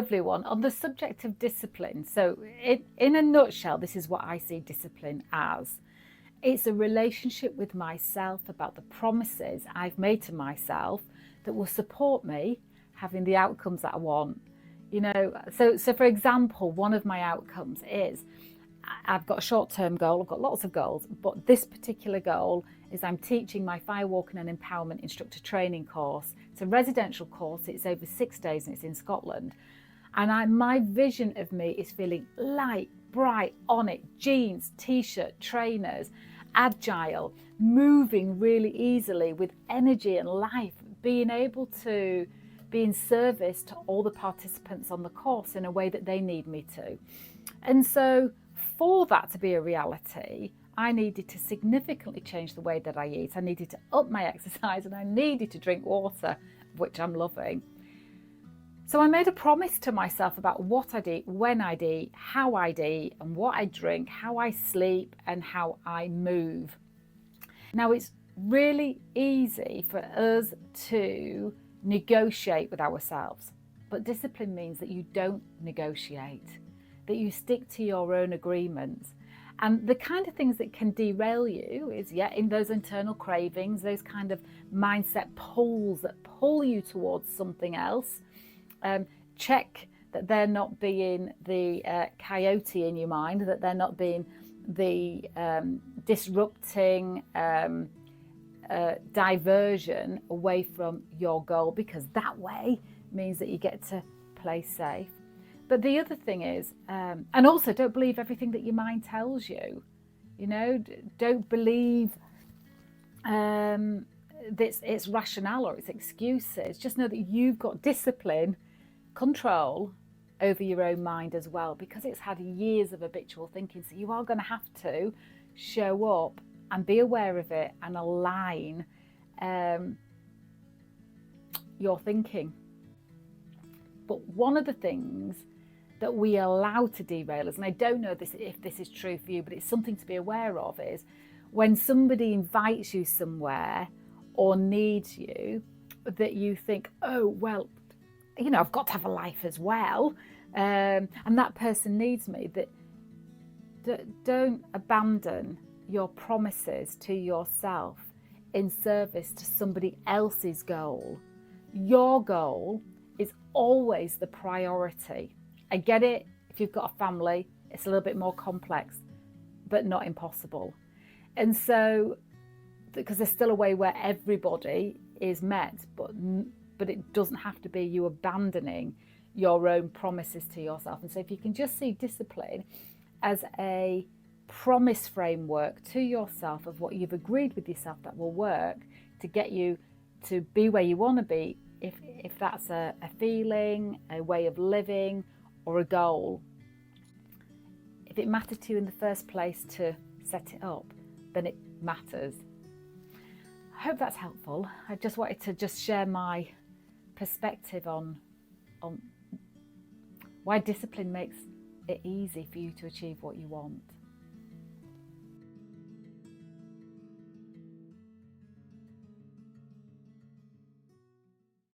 Lovely one. On the subject of discipline, so in a nutshell, this is what I see discipline as. It's a relationship with myself about the promises I've made to myself that will support me having the outcomes that I want. So for example, one of my outcomes is I've got a short-term goal. I've got lots of goals, but this particular goal is I'm teaching my firewalking and empowerment instructor training course. It's a residential course. It's over 6 days and it's in Scotland. And my vision of me is feeling light, bright, on it, jeans, t-shirt, trainers, agile, moving really easily with energy and life, being able to be in service to all the participants on the course in a way that they need me to. And so for that to be a reality, I needed to significantly change the way that I eat. I needed to up my exercise and I needed to drink water, which I'm loving. So I made a promise to myself about what I'd eat, when I'd eat, how I'd eat, and what I drink, how I sleep, and how I move. Now, it's really easy for us to negotiate with ourselves, but discipline means that you don't negotiate, that you stick to your own agreements. And the kind of things that can derail you is, in those internal cravings, those kind of mindset pulls that pull you towards something else. Check that they're not being the coyote in your mind, that they're not being the disrupting diversion away from your goal, because that way means that you get to play safe. But the other thing is, and also don't believe everything that your mind tells you. Don't believe it's rationale or it's excuses. Just know that you've got discipline, control over your own mind as well, because it's had years of habitual thinking. So you are going to have to show up and be aware of it and align your thinking. But one of the things that we allow to derail us, and I don't know if this is true for you, but it's something to be aware of, is when somebody invites you somewhere or needs you, that you think, oh, well, I've got to have a life as well, and that person needs me. Don't abandon your promises to yourself in service to somebody else's goal. Your goal is always the priority. I get it, if you've got a family, it's a little bit more complex, but not impossible. And so, because there's still a way where everybody is met, but it doesn't have to be you abandoning your own promises to yourself. And so if you can just see discipline as a promise framework to yourself of what you've agreed with yourself that will work to get you to be where you want to be, if that's a feeling, a way of living, or a goal, if it mattered to you in the first place to set it up, then it matters. I hope that's helpful. I just wanted to share my perspective on why discipline makes it easy for you to achieve what you want.